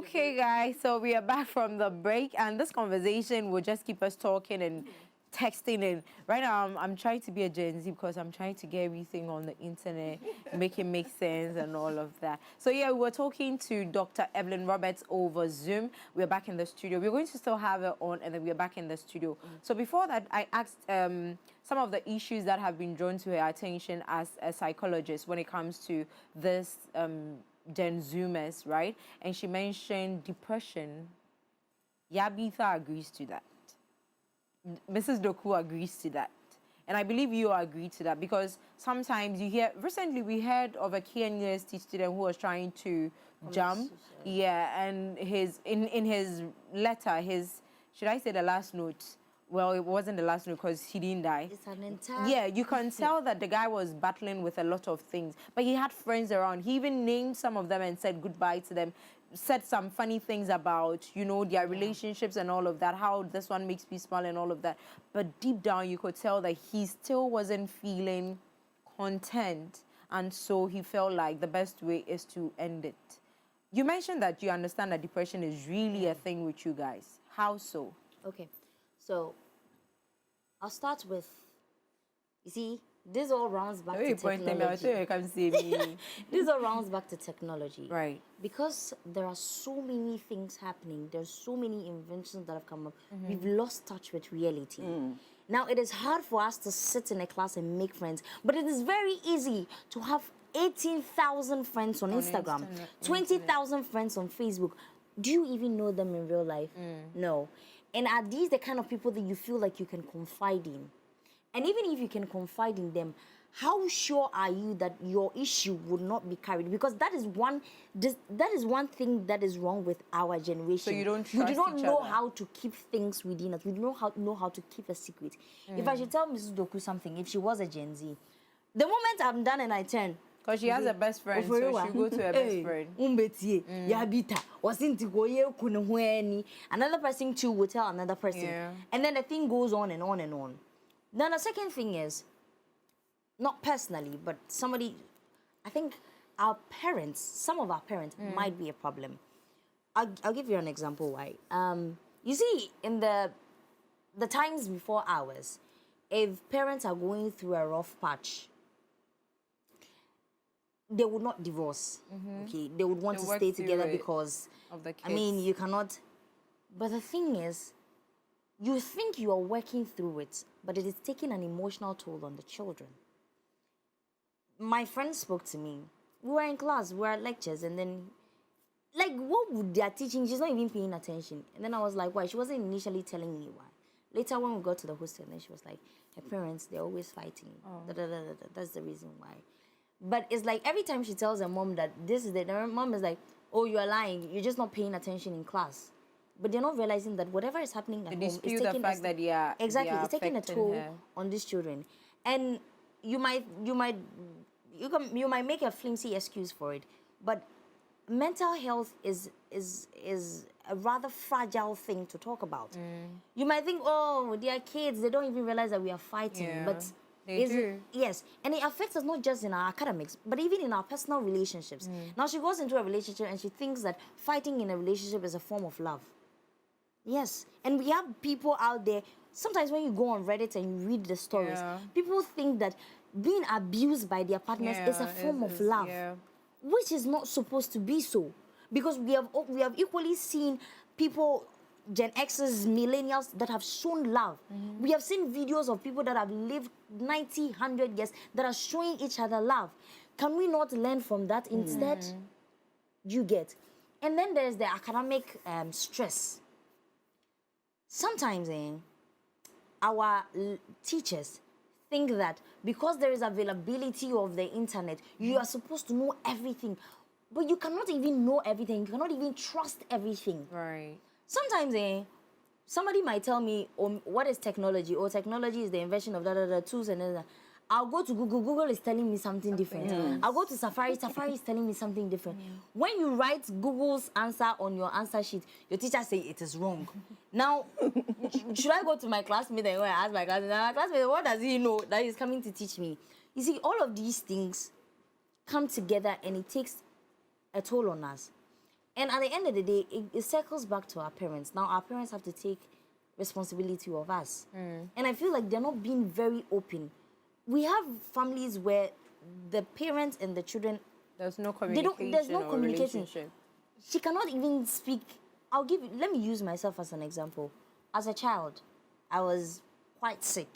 Okay, guys, so we are back from the break, and this conversation will just keep us talking and texting. And right now, I'm trying to be a Gen Z because I'm trying to get everything on the internet, make it make sense, and all of that. So yeah, we were talking to Dr. Evelyn Roberts over Zoom. We're back in the studio. We're going to still have her on, and then we're back in the studio. So before that, I asked some of the issues that have been drawn to her attention as a psychologist when it comes to this. Gen Zoomers, right? And she mentioned depression. Yabitha agrees to that. Mrs. Doku agrees to that. And I believe you agree to that because sometimes you hear, recently we heard of a KNUST student who was trying to jump. Yeah, and in his letter, should I say the last note? Well, it wasn't the last note because he didn't die. It's an entire... Yeah, you can tell that the guy was battling with a lot of things, but he had friends around. He even named some of them and said goodbye to them, said some funny things about, you know, their relationships and all of that, how this one makes me smile and all of that. But deep down, you could tell that he still wasn't feeling content, and so he felt like the best way is to end it. You mentioned that you understand that depression is really a thing with you guys. How so? Okay. So, I'll start with, you see, this all rounds back to technology. This all rounds back to technology. Right. Because there are so many things happening, there's so many inventions that have come up, we've lost touch with reality. Now, it is hard for us to sit in a class and make friends, but it is very easy to have 18,000 friends on Instagram, 20,000 friends on Facebook. Do you even know them in real life? No. And are these the kind of people that you feel like you can confide in? And even if you can confide in them, how sure are you that your issue would not be carried? Because that is one thing that is wrong with our generation. So you don't trust We do not know other. how to keep things within us. We do not know how to keep a secret. If I should tell Mrs. Doku something, if she was a Gen Z, the moment I'm done and I turn, because she has a best friend, so she'll go to her best friend. Another person too will tell another person. Yeah. And then the thing goes on and on and on. Then the second thing is, not personally, but somebody, I think our parents, some of our parents might be a problem. I'll give you an example why. You see, in the times before ours, if parents are going through a rough patch, they would not divorce. Okay, they would want to stay together because of the kids. I mean, you cannot. But the thing is, you think you are working through it, but it is taking an emotional toll on the children. My friend spoke to me. We were in class, we were at lectures, and then, like, what would they are teaching? She's not even paying attention. And then I was like, why? She wasn't initially telling me why. Later, when we got to the hostel, then she was like, her parents, they're always fighting. That's the reason why. But it's like every time she tells her mom that this is her mom is like, oh, you are lying. You're just not paying attention in class. But they're not realizing that whatever is happening at home is taking the fact that it's taking a toll on these children. And you might make a flimsy excuse for it, but mental health is a rather fragile thing to talk about. You might think, oh, they are kids, they don't even realize that we are fighting, but they do. Yes, and it affects us not just in our academics, but even in our personal relationships. Now she goes into a relationship and she thinks that fighting in a relationship is a form of love. Yes, and we have people out there, sometimes when you go on Reddit and you read the stories, people think that being abused by their partners is a form of love, which is not supposed to be so. Because we have equally seen people, Gen X's, millennials, that have shown love. We have seen videos of people that have lived 90, 100 years that are showing each other love. Can we not learn from that instead? You get. And then there's the academic stress. Sometimes our teachers think that because there is availability of the internet, you are supposed to know everything. But you cannot even know everything. You cannot even trust everything. Right. Sometimes somebody might tell me, oh, what is technology? Oh, technology is the invention of tools and I'll go to Google. Google is telling me something different. I'll go to Safari. Safari is telling me something different. When you write Google's answer on your answer sheet, your teacher say it is wrong. Now, should I go to my classmate and ask my classmate, what does he know that he's coming to teach me? You see, all of these things come together and it takes a toll on us. And at the end of the day, it circles back to our parents. Now, our parents have to take responsibility of us. And I feel like they're not being very open. We have families where the parents and the children, There's no communication. there's no or communication. relationship. She cannot even speak. Let me use myself as an example. As a child, I was quite sick.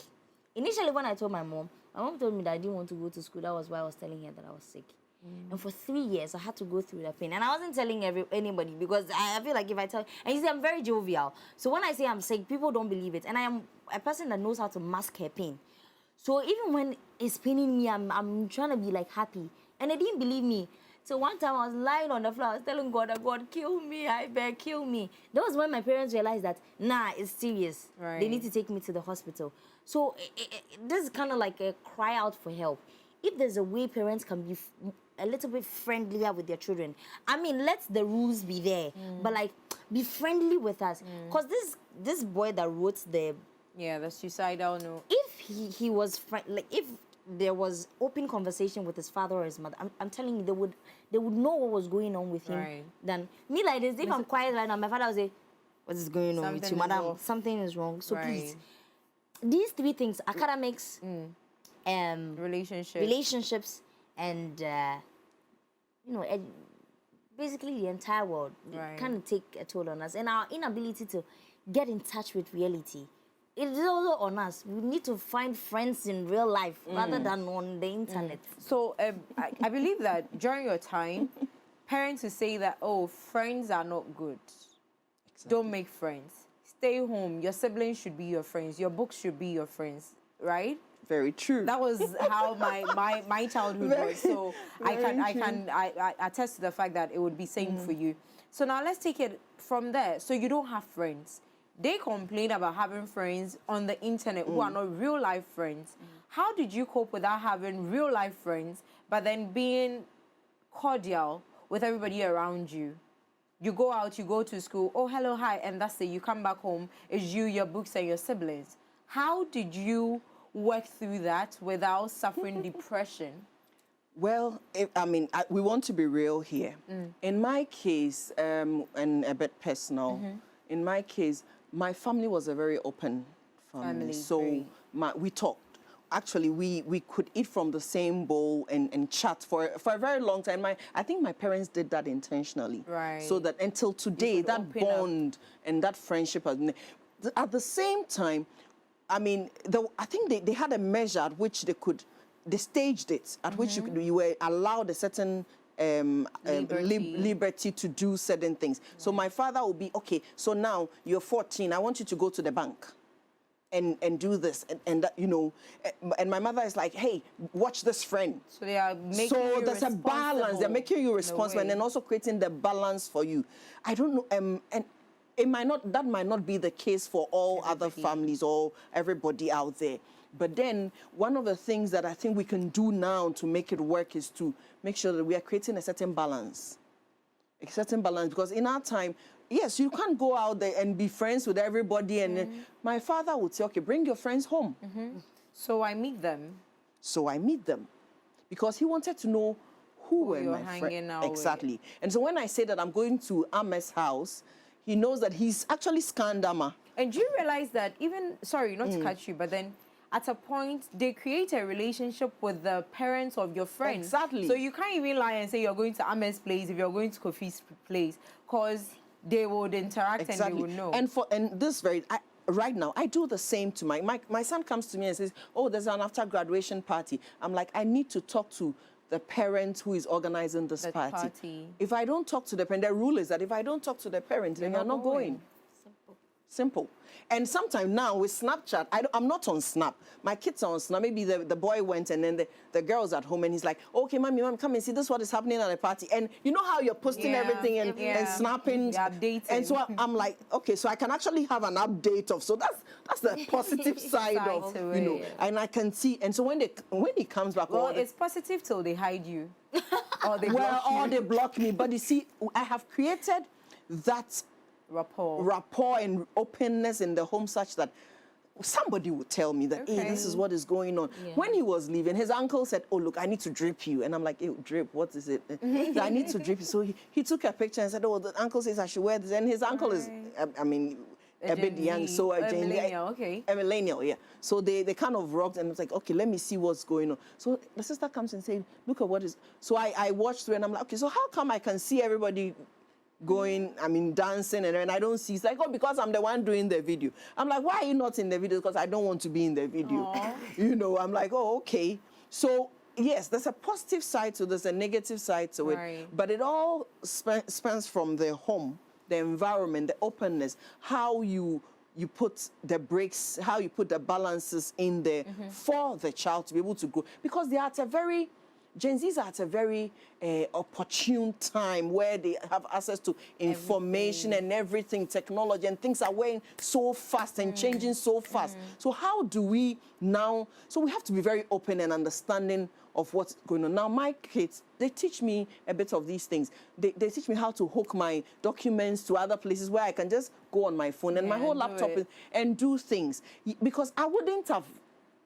Initially, when I told my mom told me that I didn't want to go to school. That was why I was telling her that I was sick. And for 3 years, I had to go through that pain. And I wasn't telling anybody because I feel like if I tell... And you see, I'm very jovial. So when I say I'm sick, people don't believe it. And I am a person that knows how to mask her pain. So even when it's paining me, I'm trying to be like happy. And they didn't believe me. So one time I was lying on the floor, I was telling God, God, kill me, I beg, kill me. That was when my parents realized that, nah, it's serious. Right. They need to take me to the hospital. So this is kind of like a cry out for help. If there's a way parents can be a little bit friendlier with their children, I mean, let the rules be there, but like, be friendly with us. Because this boy that wrote the suicidal note, if he was like, if there was open conversation with his father or his mother, I'm telling you, they would know what was going on with him. Right. Than me like this. If I'm quiet right now, my father will say, "What is going on with you, madam? Something is wrong." So please, these 3 things: academics, relationships, and basically the entire world kind of take a toll on us, and our inability to get in touch with reality. It is also on us. We need to find friends in real life rather than on the internet. So I believe that during your time, parents will say that, oh, friends are not good. Exactly. Don't make friends. Stay home. Your siblings should be your friends. Your books should be your friends, right? Very true. That was how my childhood was. So I attest to the fact that it would be same for you. So now let's take it from there. So you don't have friends. They complain about having friends on the internet who are not real life friends. How did you cope without having real life friends, but then being cordial with everybody around you? You go out, you go to school, oh, hello, hi, and that's it. You come back home, it's you, your books, and your siblings. How did you work through that without suffering depression? Well, we want to be real here. In my case, and a bit personal, in my case, my family was a very open family. So we talked. Actually, we could eat from the same bowl and chat for a very long time. I think my parents did that intentionally. Right. So that until today, that bond and that friendship has been... At the same time, I mean, I think they had a measure at which they staged it, at which you were allowed a certain liberty to do certain things. So my father will be, okay, so now you're 14, I want you to go to the bank and do this. And that, and my mother is like, hey, watch this friend. So they are making So there's a balance. They're making you responsible and then also creating the balance for you. I don't know, and that might not be the case for all other families or everybody out there. But then one of the things that I think we can do now to make it work is to make sure that we are creating a certain balance. A certain balance, because in our time, yes, you can't go out there and be friends with everybody. And my father would say, okay, bring your friends home. So I meet them. So I meet them. Because he wanted to know who were my friends. Exactly. And so when I say that I'm going to Ama's house, he knows that he's actually scanned Ama. And do you realize that even, sorry, not to cut you, but then at a point, they create a relationship with the parents of your friends. Exactly. So you can't even lie and say you're going to Ame's place if you're going to Kofi's place, because they would interact and they would know. Right now, I do the same to my son comes to me and says, oh, there's an after graduation party. I'm like, I need to talk to the parent who is organizing this party. If I don't talk to the parent, the rule is that if I don't talk to the parent, then you're not going. Simple. And sometimes now with Snapchat, I'm not on Snap. My kids are on Snap. Maybe the boy went and then the girl's at home and he's like, okay, mommy, come and see this is what is happening at the party. And you know how you're posting everything and snapping. Updating. And so I'm like, okay, so I can actually have an update of, so that's the positive side of, and I can see. And so when he comes back. Well, it's positive till they hide you. Or they block you. Or they block me. But you see, I have created that rapport and openness in the home such that somebody would tell me that, hey, this is what is going on. Yeah. When he was leaving, his uncle said, oh, look, I need to drip you. And I'm like, hey, drip, what is it? I need to drip you. So he took a picture and said, oh, the uncle says I should wear this. And his uncle is, I mean, a bit young, so a millennial, okay. A millennial, yeah. So they kind of rocked, and it's like, okay, let me see what's going on. So the sister comes and says, look at what is. So I watched through, and I'm like, okay, so how come I can see everybody going, I mean, dancing, and I don't see? It's like, oh, because I'm the one doing the video. I'm like, why are you not in the video? Because I don't want to be in the video. You know, I'm like, oh, okay. So yes, there's a positive side to this, a negative side to it, but it all spans from the home, the environment, the openness, how you put the breaks, how you put the balances in there for the child to be able to grow. Because they are at a very, Gen Zs are at a very opportune time where they have access to information and everything, technology, and things are going so fast and changing so fast. So how do we now, so we have to be very open and understanding of what's going on. Now, my kids, they teach me a bit of these things. They teach me how to hook my documents to other places where I can just go on my phone and my whole laptop and do things. Because I wouldn't have,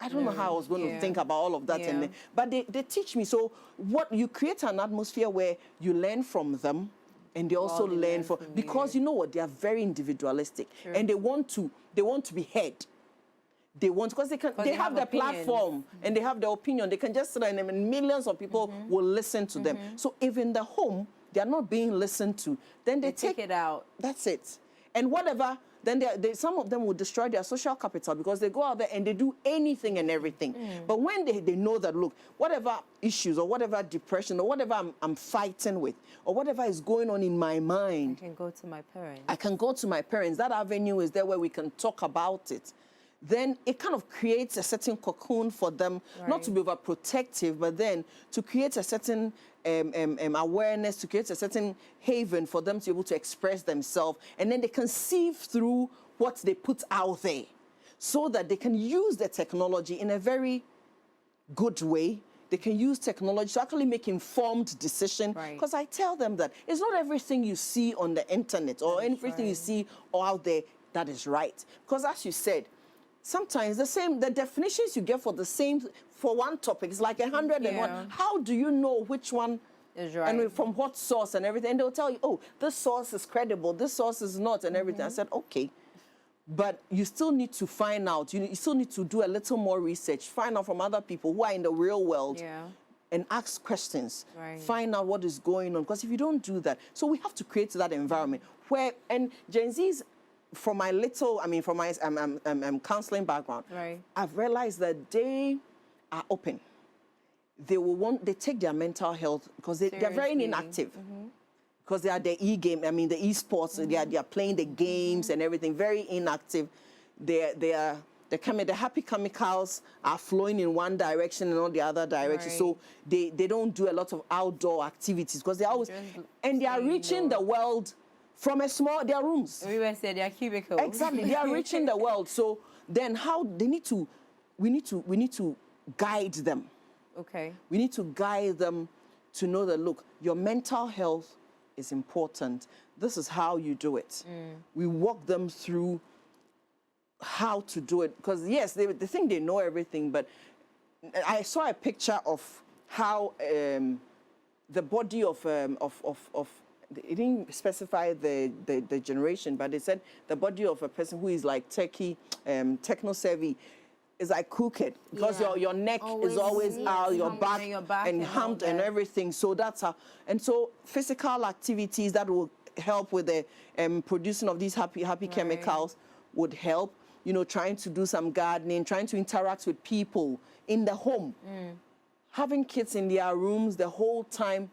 I don't know how I was going to think about all of that. But they teach me. So what you create an atmosphere where you learn from them, and they also learn from, because you know what, they are very individualistic, and they want to be heard. They want, because they have the platform and they have the opinion. They can just sit and millions of people will listen to them. So if in the home they are not being listened to, then they take it out. That's it. And whatever, then some of them will destroy their social capital because they go out there and they do anything and everything. But when they know that, look, whatever issues or whatever depression or whatever I'm fighting with or whatever is going on in my mind, I can go to my parents. I can go to my parents. That avenue is there where we can talk about it. Then it kind of creates a certain cocoon for them, not to be overprotective, but then to create a certain awareness, to create a certain haven for them to be able to express themselves. And then they can sieve through what they put out there so that they can use the technology in a very good way. They can use technology to actually make informed decisions. Because I tell them that it's not everything you see on the internet or everything you see out there that is right. Because as you said, sometimes the definitions you get for one topic is like 101. How do you know which one is right? And from what source and everything? And they'll tell you, oh, this source is credible, this source is not, and everything. I said, okay. But you still need to find out. You still need to do a little more research. Find out from other people who are in the real world. And ask questions. Find out what is going on. Because if you don't do that, so we have to create that environment where, and Gen Z's, from my counseling background, I've realized that they are open. They take their mental health because they're very inactive. Because they are the e-sports, they are playing the games and everything, very inactive. The happy chemicals are flowing in one direction and not the other direction. So they don't do a lot of outdoor activities because they're always, and they are reaching the world from their rooms. Everyone said their cubicles. Exactly, they are reaching the world. So then we need to guide them. Okay. We need to guide them to know that, look, your mental health is important. This is how you do it. We walk them through how to do it. Because yes, they think they know everything, but I saw a picture of how the body of it didn't specify the generation, but they said the body of a person who is like techno-savvy is like crooked because your neck is always out, your back and humped and everything. So that's how. And so physical activities that will help with the producing of these happy chemicals would help. You know, trying to do some gardening, trying to interact with people in the home. Having kids in their rooms the whole time.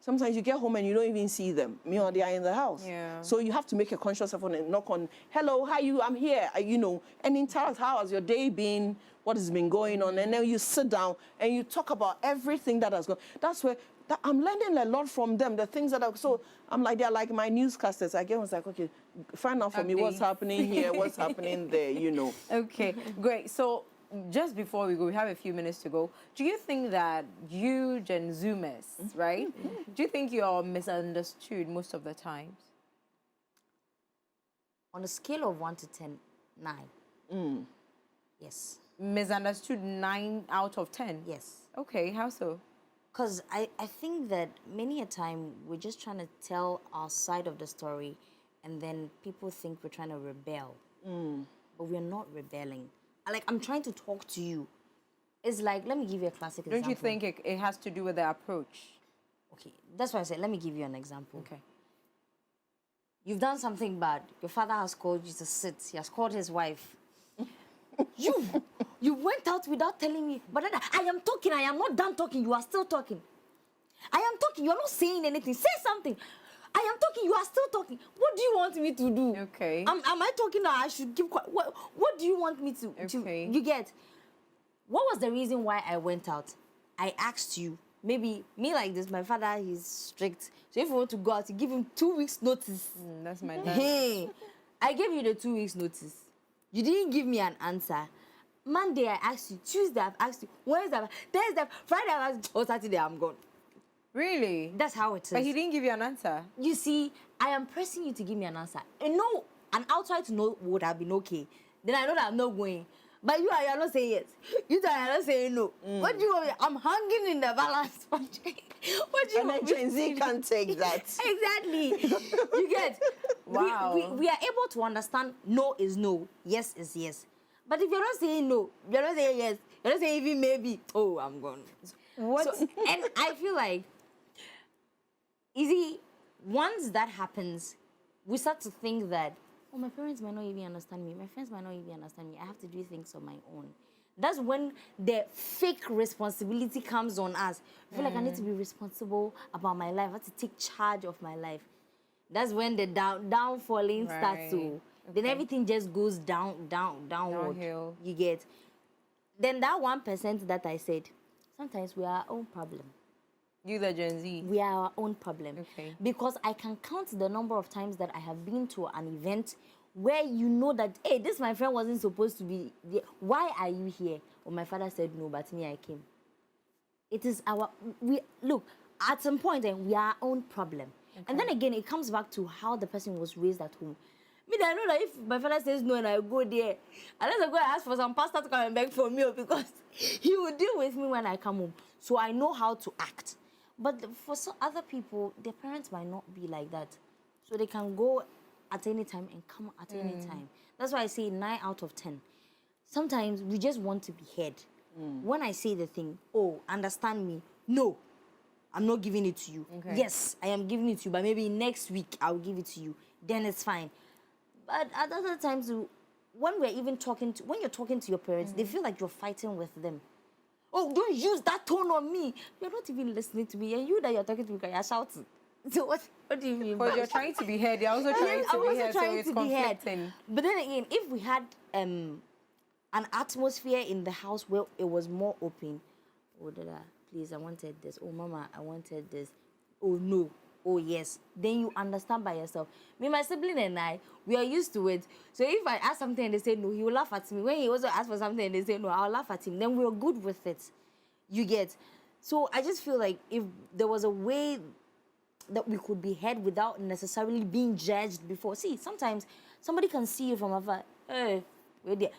Sometimes you get home and you don't even see them. They are in the house. So you have to make a conscious effort and knock on, hello, how are you? I'm here, and interact. How has your day been? What has been going on? And then you sit down and you talk about everything that has gone. That's where I'm learning a lot from them, the things that I'm like, they're like my newscasters. I was like, okay, find out for me what's happening here, what's happening there, Okay, great. So just before we go, we have a few minutes to go. Do you think that you Gen Zoomers, right? Do you think you're misunderstood most of the times? On a scale of 1 to 10, 9. Yes. Misunderstood 9 out of 10? Yes. Okay, how so? Because I think that many a time we're just trying to tell our side of the story and then people think we're trying to rebel. But we're not rebelling. Like, I'm trying to talk to you. It's like, let me give you a classic example. Don't you think it has to do with the approach? Okay, that's why I said, let me give you an example. Okay. You've done something bad. Your father has called you to sit. He has called his wife. You went out without telling me. But then I am talking. I am not done talking. You are still talking. I am talking. You are not saying anything. Say something. I am talking. You are still talking. What do you want me to do? Okay. Am I talking now? I should keep quiet. What do you want me to? Okay. You get? What was the reason why I went out? I asked you. Maybe me like this. My father, he's strict. So if you want to go out, you give him 2 weeks notice. That's my dad. Hey, I gave you the 2 weeks notice. You didn't give me an answer. Monday I asked you. Tuesday I've asked you. Wednesday, Thursday, Friday I've asked you. Oh, Saturday I'm gone. Really? That's how it is. But he didn't give you an answer. You see, I am pressing you to give me an answer. And no, an outright no would have been okay. Then I know that I'm not going. But you are not saying yes. You are not saying no. What do you want me? I'm hanging in the balance. What do you want me? And Gen Z can't take that. Exactly. You get? Wow. We are able to understand no is no, yes is yes. But if you're not saying no, you're not saying yes, you're not saying even maybe, oh, I'm gone. What? So, and I feel like, you see, once that happens, we start to think that, oh, my parents might not even understand me. My friends might not even understand me. I have to do things on my own. That's when the fake responsibility comes on us. I feel like I need to be responsible about my life. I have to take charge of my life. That's when the downfalling starts to. Then everything just goes downward. Downhill. You get. Then that 1% that I said, sometimes we are our own problem. You, the Gen Z. We are our own problem. Okay. Because I can count the number of times that I have been to an event where you know that, hey, this my friend wasn't supposed to be there. Why are you here? Well, my father said no, but me, I came. It is look, at some point, we are our own problem. Okay. And then again, it comes back to how the person was raised at home. Me, I know that if my father says no and I go there, unless I go and ask for some pastor to come and beg for me, because he will deal with me when I come home. So I know how to act. But for some other people, their parents might not be like that. So they can go at any time and come at any time. That's why I say 9 out of 10. Sometimes we just want to be heard. When I say the thing, oh, understand me. No, I'm not giving it to you. Okay. Yes, I am giving it to you, but maybe next week I'll give it to you. Then it's fine. But at other times, when you're talking to your parents, they feel like you're fighting with them. Oh, don't use that tone on me. You're not even listening to me. And you that you're talking to me, you're shouting. So what do you mean? Because you're trying to be heard. You're also trying to be heard. So it's conflicting. But then again, if we had an atmosphere in the house where it was more open, oh, Dada, please, I wanted this. Oh, Mama, I wanted this. Oh, no. Oh, yes. Then you understand by yourself. Me, my sibling and I, we are used to it. So if I ask something and they say no, he will laugh at me. When he also asks for something and they say no, I'll laugh at him. Then we're good with it. You get. So I just feel like if there was a way that we could be heard without necessarily being judged before. See, sometimes somebody can see you from afar. Hey, wait there.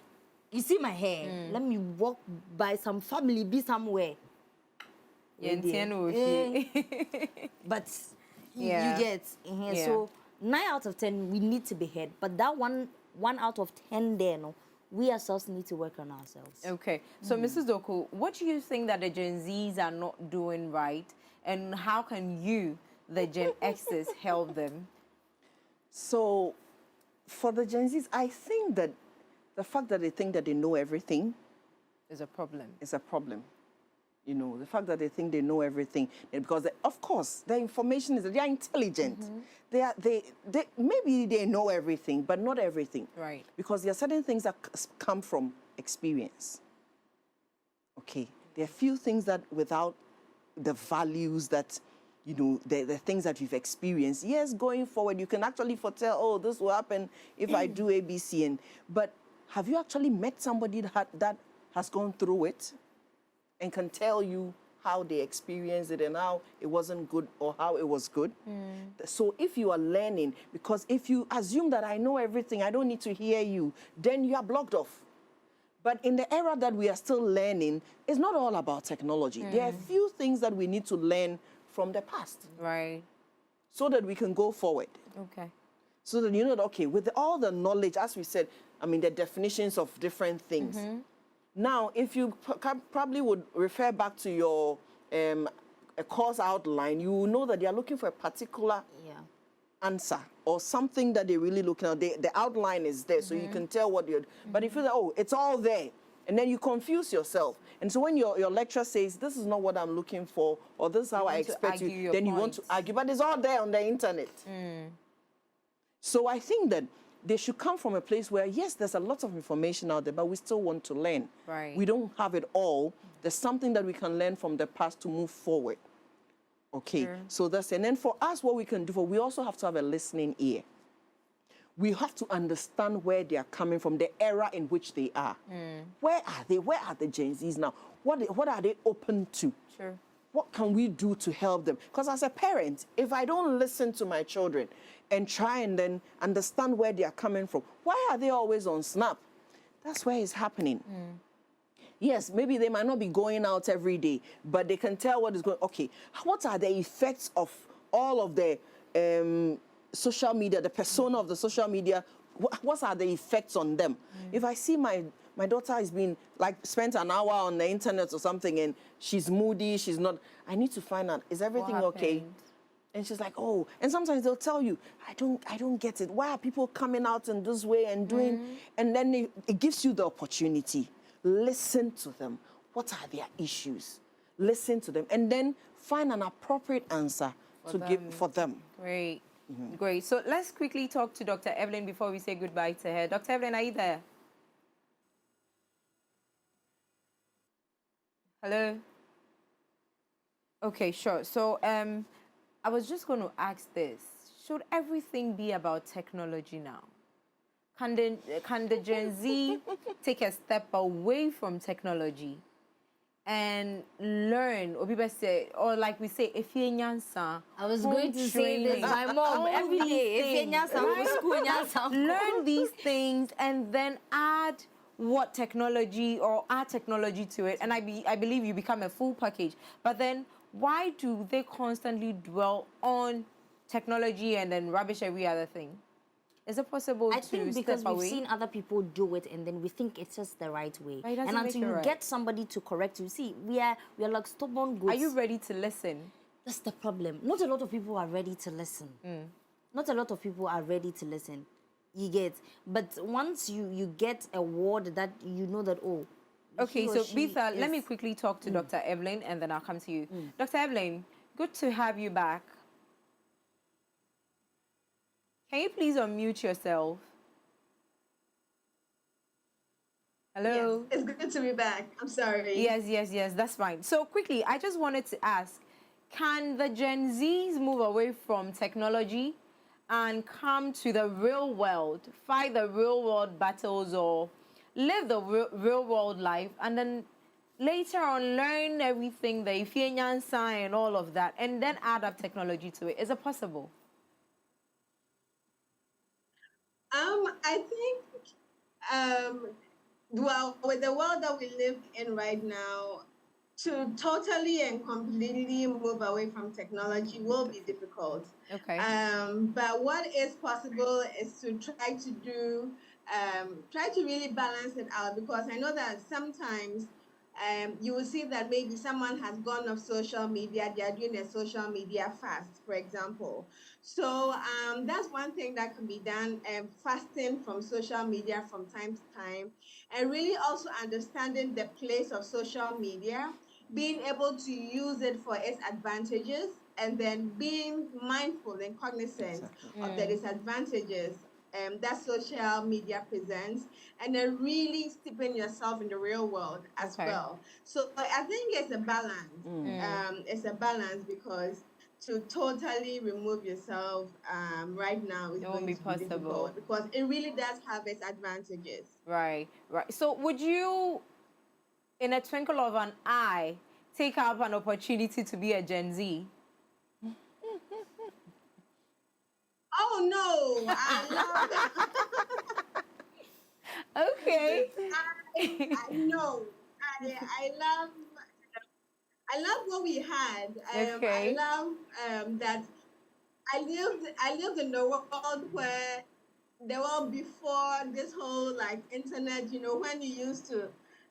You see my hair. Let me walk by some family, be somewhere. But you get. So 9 out of 10, we need to be heard. But that one out of 10 there, no, we ourselves need to work on ourselves. Okay. So, Mrs. Doku, what do you think that the Gen Zs are not doing right? And how can you, the Gen Xs, help them? So, for the Gen Zs, I think that the fact that they think that they know everything is a problem. Is a problem. You know, the fact that they think they know everything, because of course their information is, they are intelligent. They maybe they know everything, but not everything. Right. Because there are certain things that come from experience. Okay. There are few things that without the values that, you know, the things that you've experienced. Yes, going forward, you can actually foretell, oh, this will happen if I do A, B, C, but have you actually met somebody that has gone through it and can tell you how they experienced it and how it wasn't good or how it was good? So if you are learning, because if you assume that I know everything, I don't need to hear you, then you are blocked off. But in the era that we are still learning, it's not all about technology. There are a few things that we need to learn from the past. Right. So that we can go forward. Okay. So that you know that, okay, with all the knowledge, as we said, I mean, the definitions of different things. Now, if you probably would refer back to your a course outline, you will know that they are looking for a particular answer or something that they're really looking at. The outline is there, so you can tell what you're... But if you feel that, oh, it's all there, and then you confuse yourself. And so when your lecturer says, this is not what I'm looking for, or this is how I expect you, then you want to argue. But it's all there on the internet. So I think that they should come from a place where, yes, there's a lot of information out there, but we still want to learn. Right. We don't have it all. There's something that we can learn from the past to move forward. Okay, so that's, and then for us, what we can do, we also have to have a listening ear. We have to understand where they are coming from, the era in which they are. Where are they? Where are the Gen Zs now? What are they open to? Sure. What can we do to help them? Because as a parent, if I don't listen to my children and try and then understand where they are coming from, why are they always on Snap? That's where it's happening. Yes, maybe they might not be going out every day, but they can tell what is going on. Okay, what are the effects of all of the social media, the persona of the social media? What are the effects on them? If I see my daughter is being, like, spent an hour on the internet or something and she's moody, she's not, I need to find out, is everything okay? And she's like, oh, and sometimes they'll tell you, I don't get it. Why are people coming out in this way and doing, and then it gives you the opportunity. Listen to them. What are their issues? Listen to them, and then find an appropriate answer give for them. Great, great. So let's quickly talk to Dr. Evelyn before we say goodbye to her. Dr. Evelyn, are you there? Hello? Okay, sure. So I was just going to ask this. Should everything be about technology now? Can the Gen Z take a step away from technology and learn, or people say, or like we say, if you're nyansa, I was going to say this. My mom every day, if you're nyansa, school nyansa. Learn these things and then add what technology, or add technology to it, and I believe you become a full package. But then why do they constantly dwell on technology and then rubbish every other thing? Is it possible I think because we've seen other people do it and then we think it's just the right way. And until you get somebody to correct you, see, we are like stubborn goods. Are you ready to listen? That's the problem. Not a lot of people are ready to listen. Not a lot of people are ready to listen. You get, but once you get a word that you know that, oh, okay, so Bitha, let me quickly talk to Dr. Evelyn and then I'll come to you. Dr. Evelyn, good to have you back. Can you please unmute yourself? Hello? Yeah, it's good to be back. I'm sorry. Yes, that's fine. So quickly, I just wanted to ask, can the Gen Zs move away from technology and come to the real world, fight the real world battles, or live the real world life, and then later on learn everything, the Ifeanyansa and all of that, and then add up technology to it? Is it possible? I think, well, with the world that we live in right now, to totally and completely move away from technology will be difficult. Okay. But what is possible is to try to really balance it out, because I know that sometimes you will see that maybe someone has gone off social media, they are doing a social media fast, for example. So that's one thing that can be done, fasting from social media from time to time, and really also understanding the place of social media, being able to use it for its advantages, and then being mindful and cognizant of the disadvantages that social media presents, and then really steeping yourself in the real world as well. So I think it's a balance. It's a balance, because to totally remove yourself right now is going to be difficult, because it really does have its advantages. Right. So would you, in a twinkle of an eye, take up an opportunity to be a Gen Z? Oh, no. I love that. Okay. I know. I love what we had. I Okay. love that I lived in the world where the world before this whole like internet, when you used to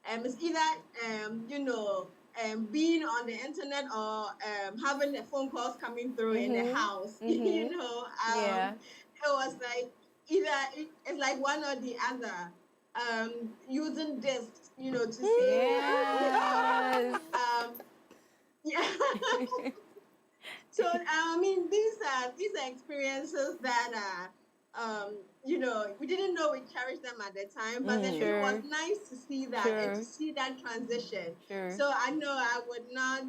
it's either being on the internet or having the phone calls coming through in the house. Yeah. It was like it's like one or the other. Using discs, to save Yes. yeah. So I mean, these are experiences that we didn't know we cherished them at the time, but then it was Sure. nice to see that and Sure. to see that transition. Sure. So I know I would not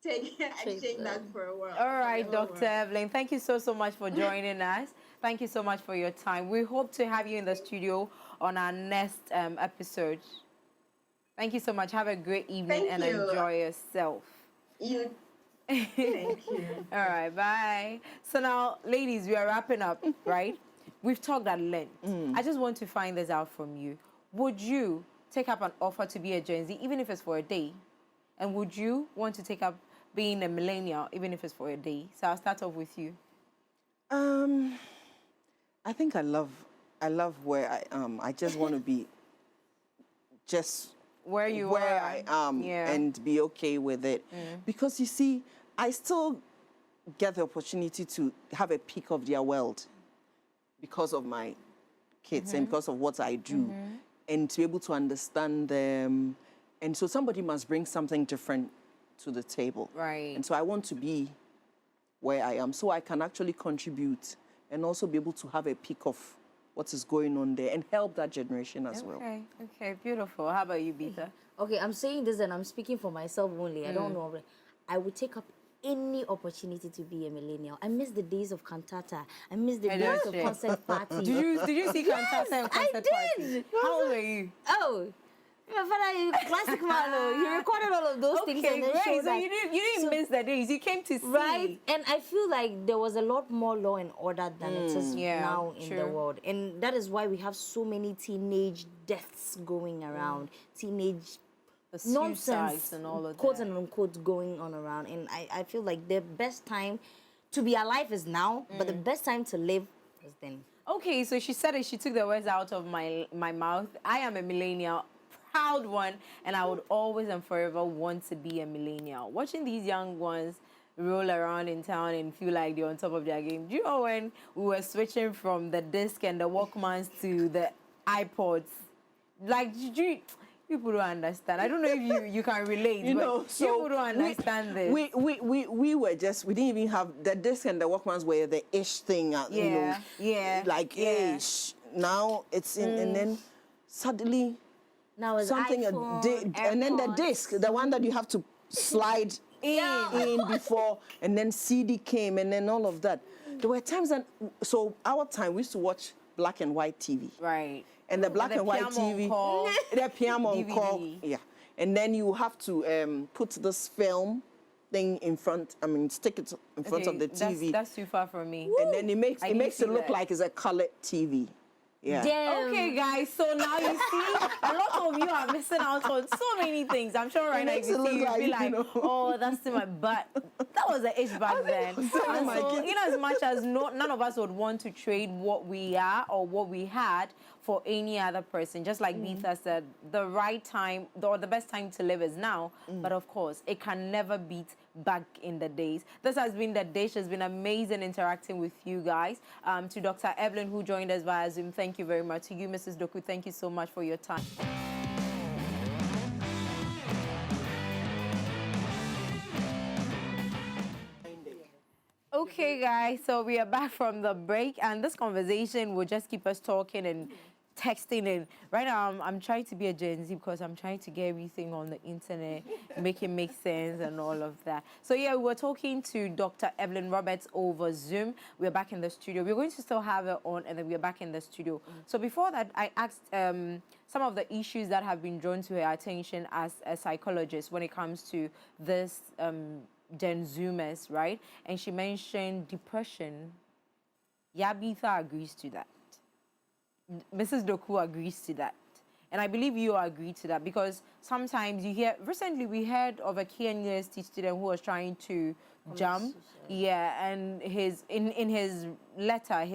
take Trade exchange that them. for a world, All for the right, whole Dr. world. Evelyn, thank you so much for joining us. Thank you so much for your time. We hope to have you in the studio on our next episode. Thank you so much. Have a great evening Thank and you. enjoy yourself. You Thank you. All right, bye. So now, ladies, we are wrapping up, right? We've talked at length. I just want to find this out from you. Would you take up an offer to be a Gen Z, even if it's for a day? And would you want to take up being a millennial, even if it's for a day? So I'll start off with you. I think I love where I am. I just want to be just Where you where are. I am Yeah. and be okay with it. Because you see, I still get the opportunity to have a peek of their world because of my kids and because of what I do, and to be able to understand them. And so somebody must bring something different to the table. Right. And so I want to be where I am so I can actually contribute and also be able to have a peek of what is going on there and help that generation as well. Okay, beautiful. How about you, Bita? Okay, I'm saying this and I'm speaking for myself only. I don't know. I would take up any opportunity to be a millennial. I miss the days of cantata. I miss the days of concert parties. Did you see cantata and I concert did. party? How old were you? Oh, my father, classic man. Oh, he recorded all of those things and then great. showed So us. you didn't miss the days. You came to see. Right, and I feel like there was a lot more law and order than it is now in the world, and that is why we have so many teenage deaths going around, teenage The nonsense, suicides and all of quote that. and unquote, going on around. And I feel like the best time to be alive is now, but the best time to live is then. Okay, so she said it. She took the words out of my mouth. I am a millennial, proud one, and I would always and forever want to be a millennial. Watching these young ones roll around in town and feel like they're on top of their game. Do you know when we were switching from the disc and the Walkmans to the iPods? Like, people don't understand. I don't know if you can relate. So people don't understand this. We were just, we didn't even have the disc and the Walkmans were the ish thing. Ish. Now it's in, and then suddenly Now it's something iPhone, and then the AirPods. disc, the one that you have to slide in before, and then CD came, and then all of that. There were times that, so our time we used to watch black and white TV. Right. And the black the and white Piano on TV, call, the piano on DVD. call, yeah. And then you have to put this film thing in front. I mean, stick it in front of the TV, That's too far from me. and then it makes see it look that. like it's a colored TV. Yeah. Damn. Okay, guys, so now you see, a lot of you are missing out on so many things. I'm sure right now if makes you it look see, you'll be like, like, oh, that's too much. But that was the age back then. And my so, kids. as much as none of us would want to trade what we are or what we had for any other person, just like Bita said, the right time or the best time to live is now. But of course, it can never beat back in the days. This has been The Dish. It's been amazing interacting with you guys. To Dr. Evelyn, who joined us via Zoom, thank you very much. To you, Mrs. Doku, thank you so much for your time. Okay, guys, so we are back from the break, and this conversation will just keep us talking and texting. And right now, I'm trying to be a Gen Z because I'm trying to get everything on the internet, make it make sense and all of that. So yeah, we were talking to Dr. Evelyn Roberts over Zoom. We're back in the studio. We're going to still have her on, and then we're back in the studio. So before that, I asked some of the issues that have been drawn to her attention as a psychologist when it comes to this Gen Zoomers, right? And she mentioned depression. Yabitha agrees to that. Mrs. Doku agrees to that. And I believe you agree to that because sometimes you hear, recently we heard of a KNUST student who was trying to jump. Yeah, and in his letter,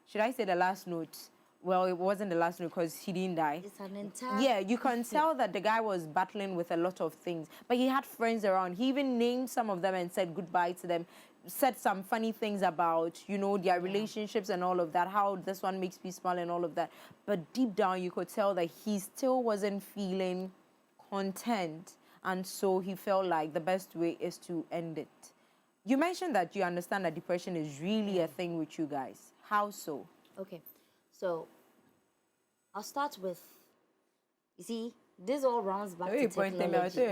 should I say the last note? Well, it wasn't the last note because he didn't die. It's an entire... Yeah, you can tell that the guy was battling with a lot of things, but he had friends around. He even named some of them and said goodbye to them, said some funny things about, you know, their relationships and all of that, how this one makes me smile and all of that. But deep down, you could tell that he still wasn't feeling content. And so he felt like the best way is to end it. You mentioned that you understand that depression is really a thing with you guys. How so? Okay. So, I'll start with, you see, this all rounds back to technology.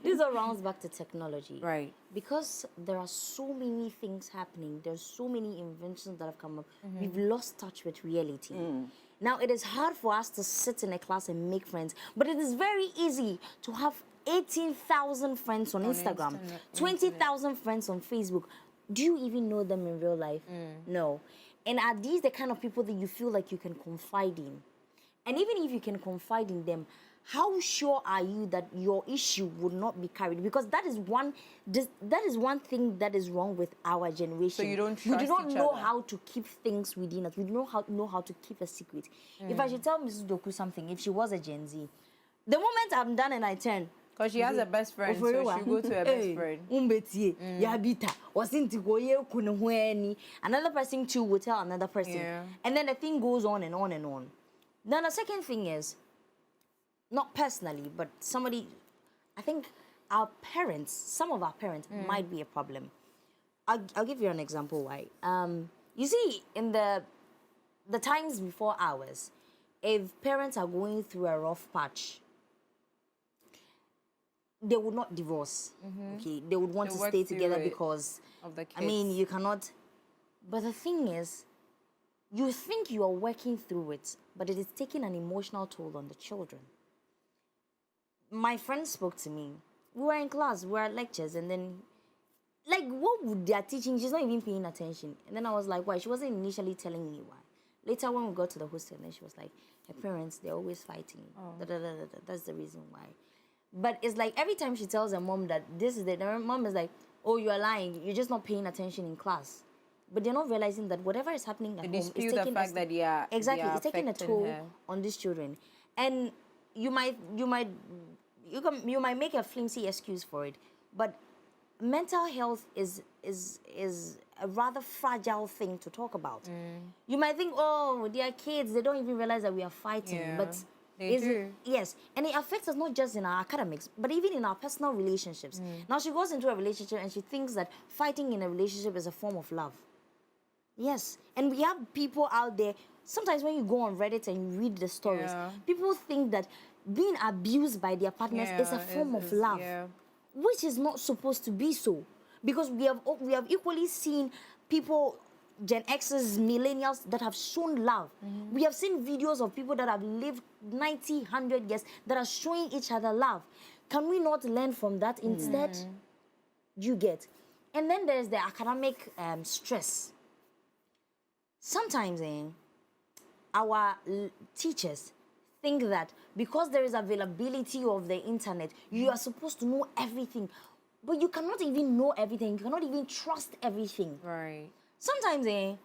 This all rounds back to technology. Right. Because there are so many things happening, there's so many inventions that have come up, we've lost touch with reality. Now, it is hard for us to sit in a class and make friends, but it is very easy to have 18,000 friends on Instagram, 20,000 friends on Facebook. Do you even know them in real life? No. And are these the kind of people that you feel like you can confide in? And even if you can confide in them, how sure are you that your issue would not be carried? Because that is one thing that is wrong with our generation. So you don't trust we do not each know other. how to keep things within us. We do not know how to keep a secret. If I should tell Mrs. Doku something, if she was a Gen Z, the moment I'm done and I turn, because she has a best friend, so Oforiwaa. she'll go to her best friend. Another person too will tell another person. Yeah. And then the thing goes on and on and on. Then the second thing is, not personally, but somebody, I think our parents, some of our parents might be a problem. I'll give you an example why. You see, in the times before ours, if parents are going through a rough patch, they would not divorce. Okay, they would want to stay together because of the kids. I mean, you cannot. But the thing is, you think you are working through it, but it is taking an emotional toll on the children. My friend spoke to me. We were in class, we were at lectures, and then, like, what would they are teaching? She's not even paying attention. And then I was like, why? She wasn't initially telling me why. Later, when we got to the hostel, then she was like, her parents, they're always fighting. That's the reason why. But it's like every time she tells her mom that this is it, her mom is like, oh, you're lying. You're just not paying attention in class. But they're not realizing that whatever is happening at home is taking the fact that exactly, they are it's taking a toll on these children. And you might make a flimsy excuse for it, but mental health is a rather fragile thing to talk about. You might think, oh, they are kids, they don't even realize that we are fighting, but they do. Yes, and it affects us not just in our academics, but even in our personal relationships. Now she goes into a relationship and she thinks that fighting in a relationship is a form of love. Yes, and we have people out there, sometimes when you go on Reddit and you read the stories, people think that being abused by their partners is a form of love, which is not supposed to be so. Because we have equally seen people, Gen X's, millennials, that have shown love. We have seen videos of people that have lived 90, 100 years that are showing each other love. Can we not learn from that instead? You get. And then there's the academic stress. Sometimes our teachers think that because there is availability of the internet, you are supposed to know everything. But you cannot even know everything. You cannot even trust everything. Right. Sometimes,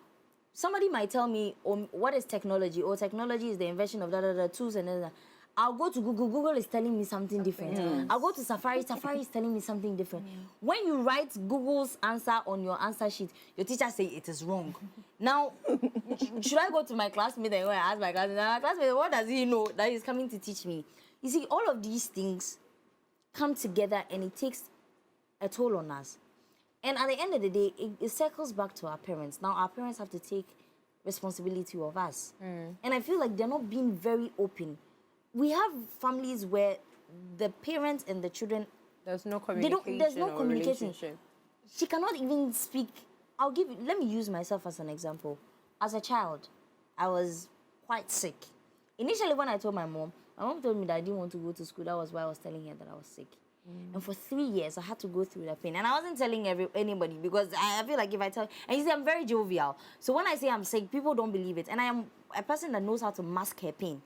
somebody might tell me, oh, what is technology? Oh, technology is the invention of tools and that. I'll go to Google. Google is telling me something different. I'll go to Safari. Safari is telling me something different. When you write Google's answer on your answer sheet, your teacher say it is wrong. Now, should I go to my classmate and ask my classmate, what does he know that he's coming to teach me? You see, all of these things come together and it takes a toll on us. And at the end of the day, it circles back to our parents. Now, our parents have to take responsibility of us. And I feel like they're not being very open. We have families where the parents and the children, there's no communication. There's no communication. Relationship. She cannot even speak. Let me use myself as an example. As a child, I was quite sick. Initially, when I told my mom told me that I didn't want to go to school. That was why I was telling her that I was sick. And for 3 years, I had to go through that pain. And I wasn't telling anybody because I feel like if I tell... And you see, I'm very jovial. So when I say I'm sick, people don't believe it. And I am a person that knows how to mask her pain.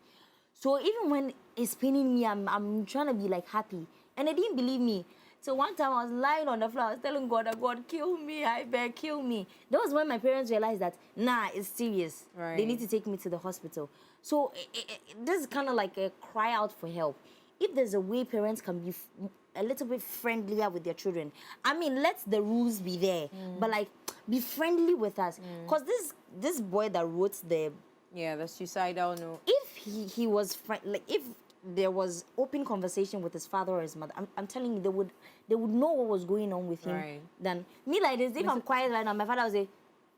So even when it's paining me, I'm trying to be like happy. And they didn't believe me. So one time I was lying on the floor, I was telling God, God, kill me, I beg, kill me. That was when my parents realized that, nah, it's serious. Right. They need to take me to the hospital. So this is kind of like a cry out for help. If there's a way parents can be a little bit friendlier with their children, I mean, let the rules be there, but like, be friendly with us. Because this boy that wrote the suicidal note, if he was like, if there was open conversation with his father or his mother, I'm telling you, they would know what was going on with him. Right. Than me like this. If I'm quiet right now, my father will say,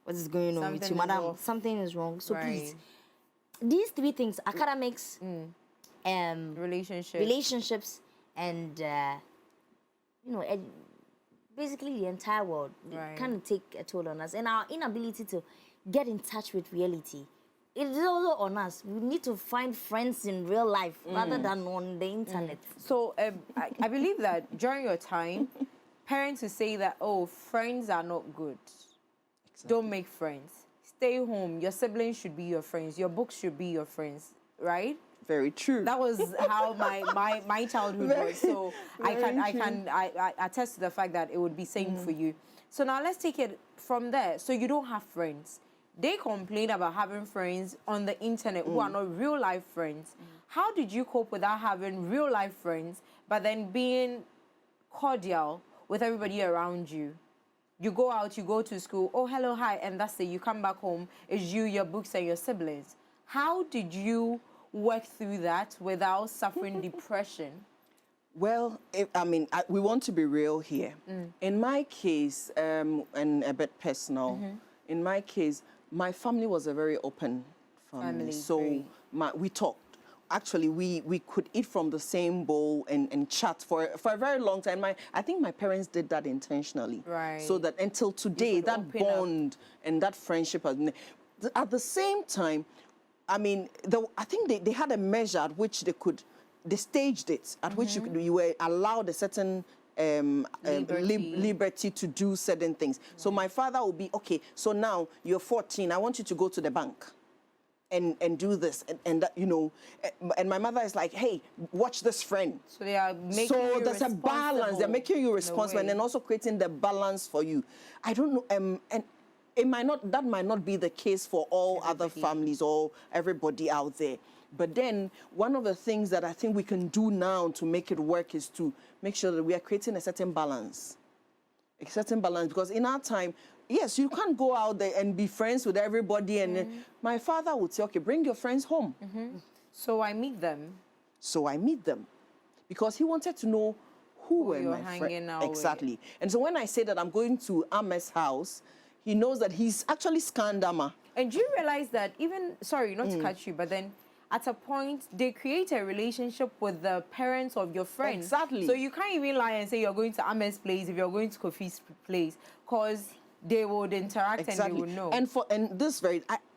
"What is going on with you, madam? Something is wrong." So please, these 3 things: academics, relationships, and basically the entire world kind of take a toll on us, and our inability to get in touch with reality. It is also on us. We need to find friends in real life rather than on the internet. So I believe that during your time, parents would say that, oh, friends are not good. Exactly. Don't make friends. Stay home. Your siblings should be your friends. Your books should be your friends, right? Very true. That was how my childhood was. So I attest to the fact that it would be same for you. So now let's take it from there. So you don't have friends. They complain about having friends on the internet who are not real life friends. How did you cope without having real life friends, but then being cordial with everybody around you? You go out, you go to school, oh, hello, hi, and that's it. You come back home, it's you, your books, and your siblings. How did you work through that without suffering depression? Well, we want to be real here. In my case, and a bit personal, in my case, my family was a very open family. So we talked. Actually, we could eat from the same bowl and chat for a very long time. I think my parents did that intentionally. Right. So that until today, that bond and that friendship has been... At the same time, I mean, I think they had a measure at which they staged it, at which you were allowed a certain liberty to do certain things. So my father would be, okay, so now you're 14, I want you to go to the bank and do this, and that, you know, and my mother is like, hey, watch this friend. So they are making so there's a balance. They're making you responsible and also creating the balance for you. I don't know, and that might not be the case for all other families or everybody out there. But then one of the things that I think we can do now to make it work is to make sure that we are creating a certain balance. A certain balance, because in our time, yes, you can't go out there and be friends with everybody. And my father would say, okay, bring your friends home. So I meet them. So I meet them. Because he wanted to know who were my friends. Exactly. And so when I say that I'm going to Ama's house, he knows that he's actually scanned Ama. And do you realize that even, sorry, not to cut you, but then at a point, they create a relationship with the parents of your friends. Exactly. So you can't even lie and say you're going to Ama's place if you're going to Kofi's place, because they would interact and they would know. And this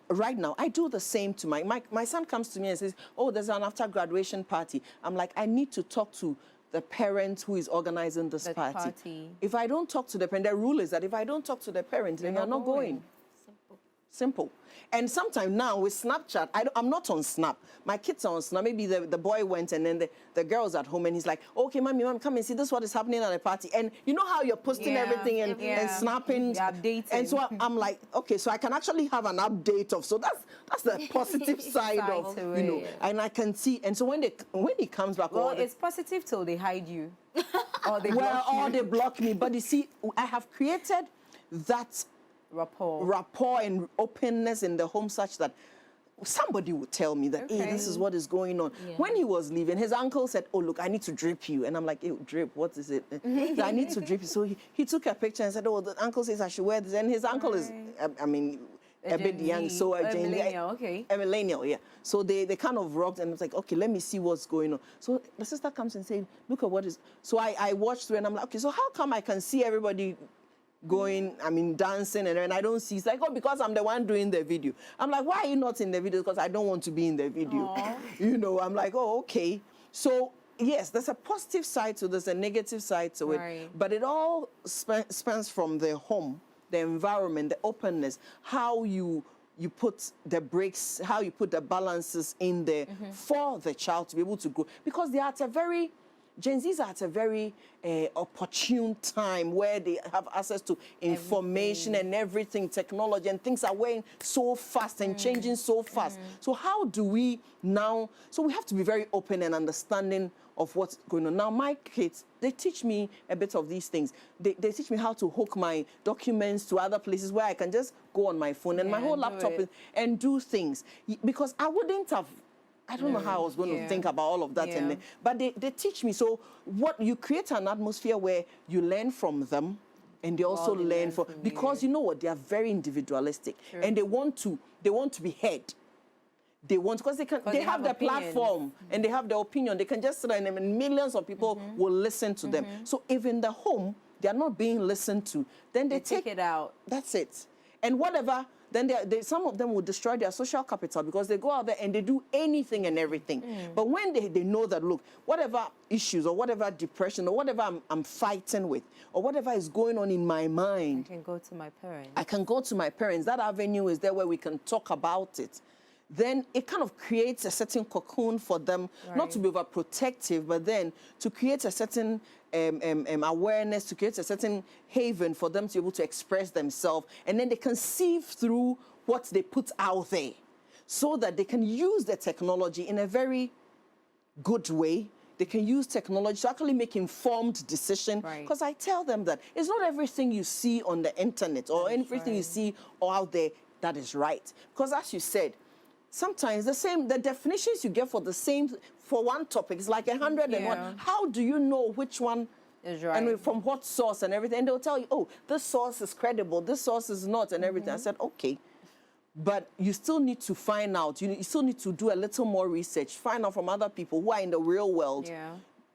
right now, I do the same to my son comes to me and says, oh, there's an after graduation party. I'm like, I need to talk to the parent who is organizing this party. If I don't talk to the parent, the rule is that if I don't talk to the parent, then you're not going. Simple. And sometimes now with Snapchat, I'm not on Snap. My kids are on Snap. Maybe the boy went and then the girl's at home and he's like, okay, mommy, come and see this is what is happening at the party. And you know how you're posting everything and snapping. Updating. And so I'm like, okay, so I can actually have an update of, so that's the positive side of, you know, and I can see. And so when he comes back, well, it's positive till they hide you. Or they block you. Or they block me. But you see, I have created that rapport and openness in the home such that somebody would tell me that, hey, this is what is going on. When he was leaving, his uncle said, oh, look, I need to drip you. And I'm like, hey, drip, what is it? I need to drip you. So he took a picture and said, oh, the uncle says I should wear this. And his uncle is, I mean, a bit young, so a millennial, a millennial, yeah. So they kind of rocked and it's like, okay, let me see what's going on. So the sister comes and says, look at what is, so I watched through and I'm like, okay, so how come I can see everybody going, I mean, dancing, and I don't see. It's like, oh, because I'm the one doing the video. I'm like, why are you not in the video? Because I don't want to be in the video. You know, I'm like, oh, okay. So yes, there's a positive side to this, a negative side to it, Right. but it all spans from the home, the environment, the openness, how you put the breaks, how you put the balances in there for the child to be able to grow. Because they are at a very, Gen Zs are at a very opportune time where they have access to information and everything, technology, and things are going so fast and changing so fast. So how do we now, so we have to be very open and understanding of what's going on. Now, my kids, they teach me a bit of these things. They teach me how to hook my documents to other places where I can just go on my phone and my whole laptop and do things. Because I wouldn't have, I don't know how I was going to think about all of that. And but they teach me. So what you create an atmosphere where you learn from them and they also learn from, because you know what, they are very individualistic and they want to be heard. They want, because they have the platform and they have the opinion. They can just sit there and millions of people will listen to them. So if in the home they are not being listened to, then they take it out. That's it. And whatever, then some of them will destroy their social capital because they go out there and they do anything and everything. But when they know that, look, whatever issues or whatever depression or whatever I'm fighting with or whatever is going on in my mind, I can go to my parents. I can go to my parents. That avenue is there where we can talk about it. Then it kind of creates a certain cocoon for them, not to be overprotective, but then to create a certain awareness, to create a certain haven for them to be able to express themselves. And then they can sieve through what they put out there so that they can use the technology in a very good way. They can use technology to actually make informed decisions. Because I tell them that it's not everything you see on the internet or everything you see out there that is right. Because as you said, sometimes the definitions you get for one topic is like 101. How do you know which one is right? And from what source and everything? And they'll tell you, oh, this source is credible, this source is not, and everything. I said, okay. But you still need to find out. You still need to do a little more research, find out from other people who are in the real world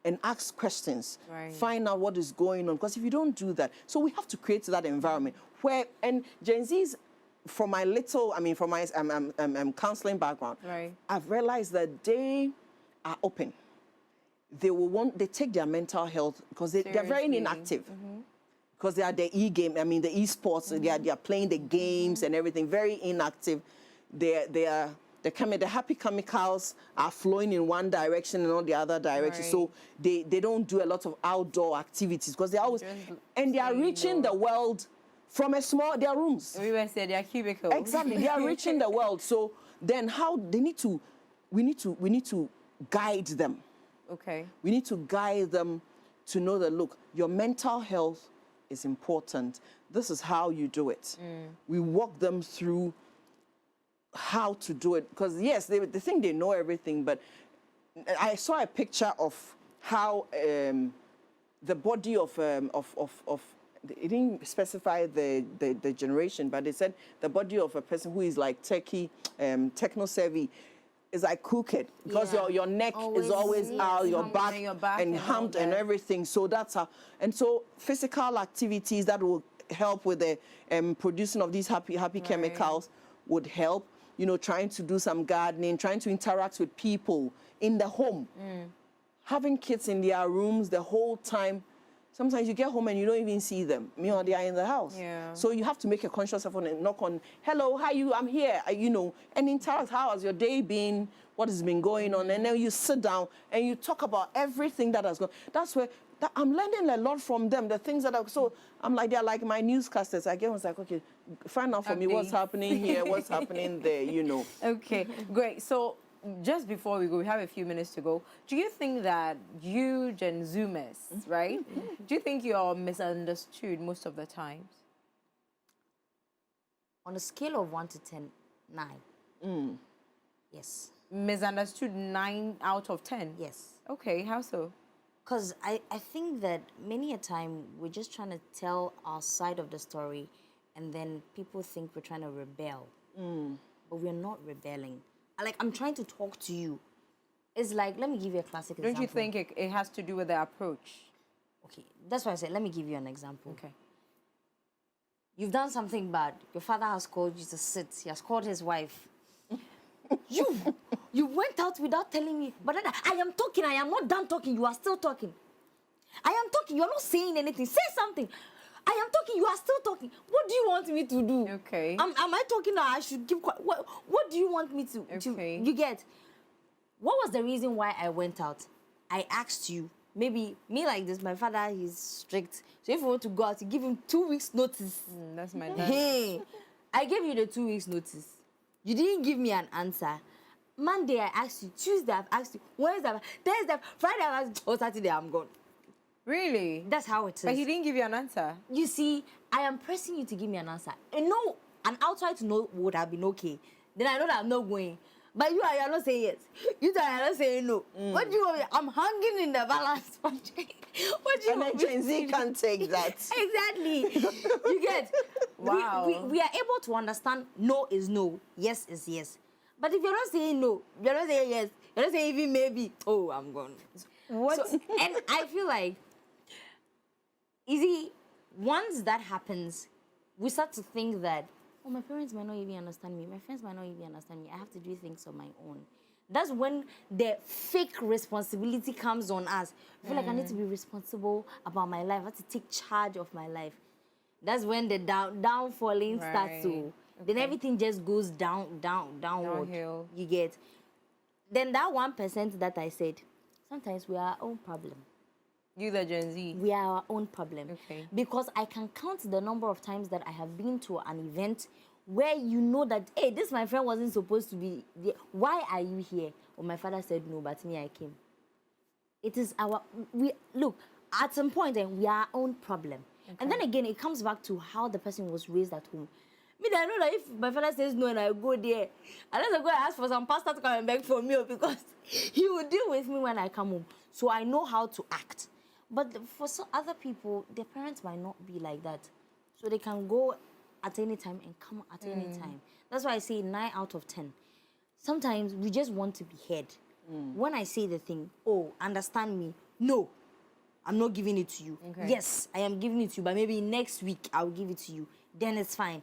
and ask questions. Find out what is going on. Because if you don't do that, so we have to create that environment where, and Gen Z's, from my counseling background, I've realized that they are open. They take their mental health because they're very inactive. Because they are the e-sports, they are playing the games and everything, very inactive. The happy chemicals are flowing in one direction and not the other direction. So they don't do a lot of outdoor activities because they're always, and they are reaching the world from their rooms. We were saying their cubicles. Exactly, they are reaching the world. So then we need to guide them. Okay. We need to guide them to know that, look, your mental health is important. This is how you do it. We walk them through how to do it. Because yes, they think they know everything, but I saw a picture of how the body of it didn't specify the generation, but they said the body of a person who is like techno-savvy is like crooked because your neck is always out, your back and humped and everything. So that's how. And so physical activities that will help with the producing of these happy chemicals would help. You know, trying to do some gardening, trying to interact with people in the home. Having kids in their rooms the whole time. Sometimes you get home and you don't even see them. They are in the house. So you have to make a conscious effort and knock on, hello, how are you? I'm here, and interact. How has your day been? What has been going on? And then you sit down and you talk about everything that has gone. That's where I'm learning a lot from them. The things that I'm like, they're like my newscasters. I get was like, okay, find out for me what's happening here, what's happening there, Okay, great. So just before we go, we have a few minutes to go. Do you think that you Gen Zoomers, right? Do you think you're misunderstood most of the times? On a scale of 1 to 10, 9. Yes. Misunderstood 9 out of 10? Yes. Okay, how so? Because I think that many a time we're just trying to tell our side of the story and then people think we're trying to rebel. But we're not rebelling. Like, I'm trying to talk to you. It's like, let me give you a classic example. Don't you think it has to do with the approach? Okay, that's why I said, let me give you an example. Okay. You've done something bad. Your father has called you to sit. He has called his wife. You went out without telling me. But then I am talking. I am not done talking. You are still talking. I am talking. You are not saying anything. Say something. I am talking. You are still talking. What do you want me to do? Okay. Am I talking now? I should keep quiet. What do you want me to? Okay. You get? What was the reason why I went out? I asked you. Maybe me like this. My father, he's strict. So if you want to go out, you give him 2 weeks notice. That's my dad. Hey, I gave you the 2 weeks notice. You didn't give me an answer. Monday I asked you. Tuesday I've asked you. Wednesday, Thursday, Friday I've asked you. Oh, Saturday I'm gone. Really? That's how it is. But he didn't give you an answer. You see, I am pressing you to give me an answer. And no, an outside no would have been okay. Then I know that I'm not going. But you are not saying yes. You are not saying no. What do you want me? I'm hanging in the balance. What do you and want then Gen Z can't take that. Exactly. You get? Wow. We are able to understand no is no, yes is yes. But if you're not saying no, you're not saying yes, you're not saying even maybe, oh, I'm gone. What? So, and I feel like, once that happens, we start to think that, oh, my parents might not even understand me. My friends might not even understand me. I have to do things on my own. That's when the fake responsibility comes on us. I feel like I need to be responsible about my life. I have to take charge of my life. That's when the downfalling starts to. Then everything just goes downward. Downhill. You get. Then that 1% that I said, sometimes we are our own problem. You, the Gen Z. We are our own problem. Okay. Because I can count the number of times that I have been to an event where you know that, hey, this my friend wasn't supposed to be there. Why are you here? Well, my father said no, but me, I came. It is look, at some point, we are our own problem. Okay. And then again, it comes back to how the person was raised at home. Me, I know that if my father says no and I go there, unless I go and ask for some pastor to come and beg for me, because he will deal with me when I come home. So I know how to act. But for some other people, their parents might not be like that. So they can go at any time and come at any time. That's why I say 9 out of 10. Sometimes we just want to be heard. When I say the thing, oh, understand me, no, I'm not giving it to you. Okay. Yes, I am giving it to you, but maybe next week I'll give it to you. Then it's fine.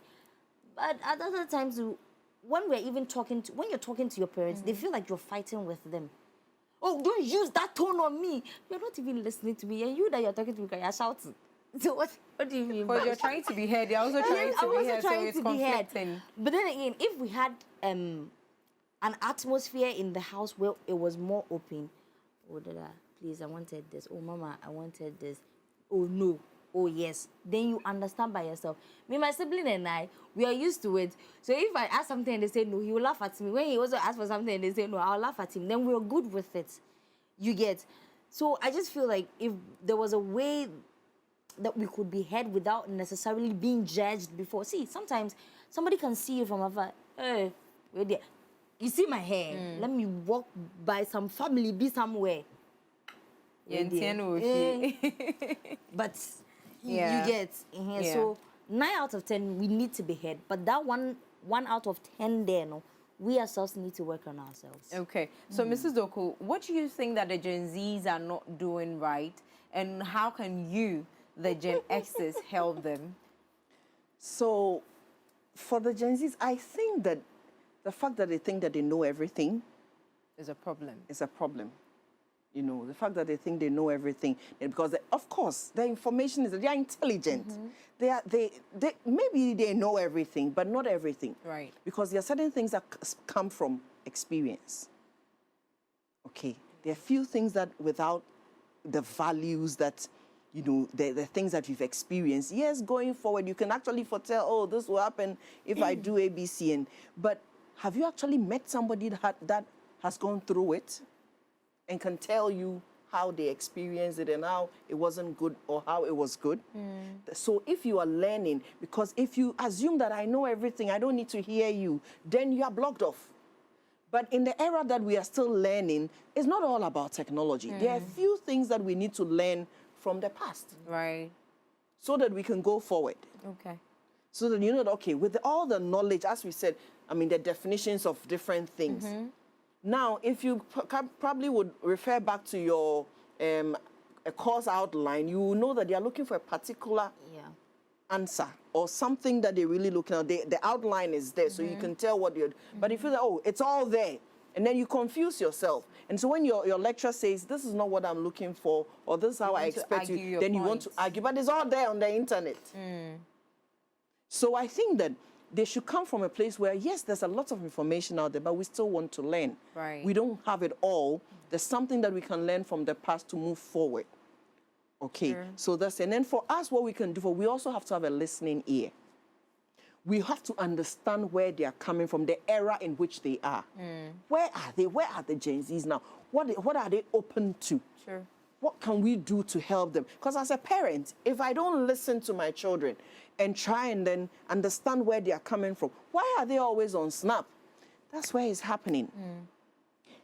But at other times, when you're talking to your parents, they feel like you're fighting with them. Oh, don't use that tone on me. You're not even listening to me. And you that you're talking to me, you're shouting. So what do you mean? But you're trying to be heard. You're also trying to be heard. So it's conflicting. But then again, if we had an atmosphere in the house where it was more open, oh, Dada, please, I wanted this. Oh, Mama, I wanted this. Oh, no. Oh, yes. Then you understand by yourself. Me, my sibling and I, we are used to it. So if I ask something and they say no, he will laugh at me. When he also asks for something and they say no, I'll laugh at him. Then we're good with it. You get. So I just feel like if there was a way that we could be heard without necessarily being judged before. See, sometimes somebody can see you from afar. Hey, wait there. You see my hair. Let me walk by some family, be somewhere. But you get. So 9 out of 10, we need to be heard. But that one out of 10 there, no, we ourselves need to work on ourselves. Okay. So, Mrs. Doku, what do you think that the Gen Zs are not doing right? And how can you, the Gen Xs, help them? So, for the Gen Zs, I think that the fact that they think that they know everything is a problem. Is a problem. You know, the fact that they think they know everything, because of course the information is that they are intelligent. They maybe they know everything, but not everything. Right. Because there are certain things that come from experience. Okay. There are few things that without the values that, you know, the things that you've experienced. Yes, going forward, you can actually foretell, oh, this will happen if I do A, B, C, but have you actually met somebody that has gone through it and can tell you how they experienced it and how it wasn't good or how it was good? So if you are learning, because if you assume that I know everything, I don't need to hear you, then you are blocked off. But in the era that we are still learning, it's not all about technology. There are a few things that we need to learn from the past. Right. So that we can go forward. Okay. So that you know that, okay, with all the knowledge, as we said, I mean, the definitions of different things. Now, if you probably would refer back to your a course outline, you will know that they are looking for a particular answer or something that they're really looking at. The outline is there, so you can tell what you're. But if you feel like, oh, it's all there, and then you confuse yourself. And so when your lecturer says, this is not what I'm looking for, or this is how I expect you, then you want to argue. But it's all there on the internet. So I think that they should come from a place where, yes, there's a lot of information out there, but we still want to learn. Right. We don't have it all. There's something that we can learn from the past to move forward. Okay, Sure. so that's it. And then for us, what we can do, we also have to have a listening ear. We have to understand where they are coming from, the era in which they are. Where are they? Where are the Gen Zs now? What are they open to? Sure. What can we do to help them? Because as a parent, if I don't listen to my children and try and then understand where they are coming from, why are they always on Snap? That's where it's happening.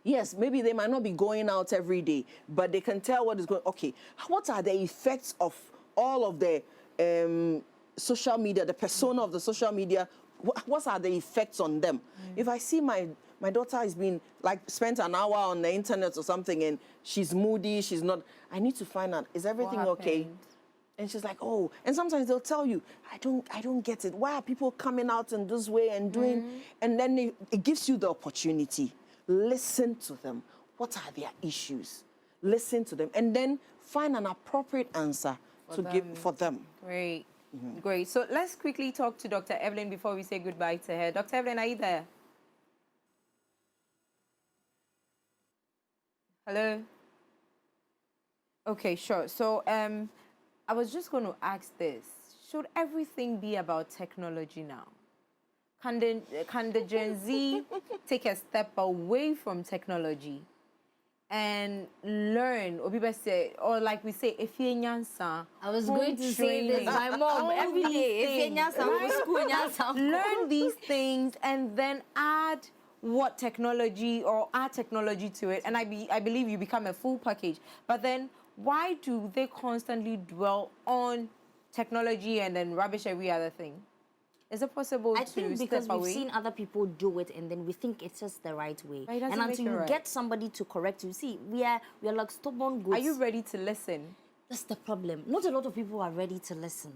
Yes, maybe they might not be going out every day, but they can tell what is going on. Okay, what are the effects of all of the social media, the persona of the social media? What are the effects on them? If I see my daughter is being spent an hour on the internet or something and she's moody, she's not, I need to find out, is everything okay? And she's like, oh, and sometimes they'll tell you, I don't get it. Why are people coming out in this way and doing, and then it gives you the opportunity. Listen to them. What are their issues? Listen to them, and then find an appropriate answer give for them. Great. Great. So let's quickly talk to Dr. Evelyn before we say goodbye to her. Dr. Evelyn, are you there? Hello? Okay, sure. So I was just going to ask this. Should everything be about technology now? Can the Gen Z take a step away from technology and learn, or like we say, if you nyansa? I was going to say this. My mom every day, learn these things and then add technology to it, and I believe you become a full package. But then why do they constantly dwell on technology and then rubbish every other thing? Is it possible I to think because step we've away? seen other people do it and then we think it's just the right way. But it doesn't And make until it you right. get somebody to correct you, see, we are like stubborn goats. Are you ready to listen? That's the problem. Not a lot of people are ready to listen.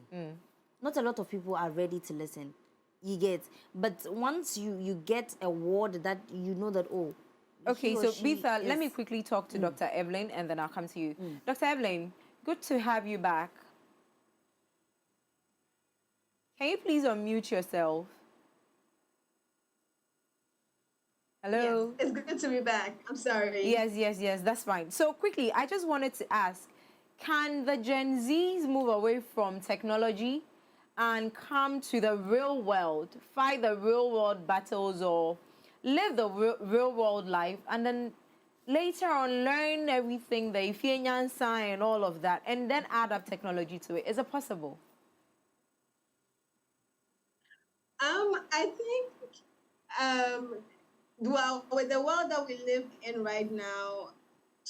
Not a lot of people are ready to listen. You get. But once you get a word that you know that, oh, Okay, he or so she Bitha, let is- me quickly talk to Dr. Evelyn and then I'll come to you. Dr. Evelyn, good to have you back. Can you please unmute yourself? Hello? Yes, it's good to be back. I'm sorry. Yes, that's fine. So quickly, I just wanted to ask, can the Gen Zs move away from technology and come to the real world, fight the real world battles or live the real world life, and then later on learn everything, the Ifeanyansa and all of that, and then add up technology to it? Is it possible? I think, well, with the world that we live in right now,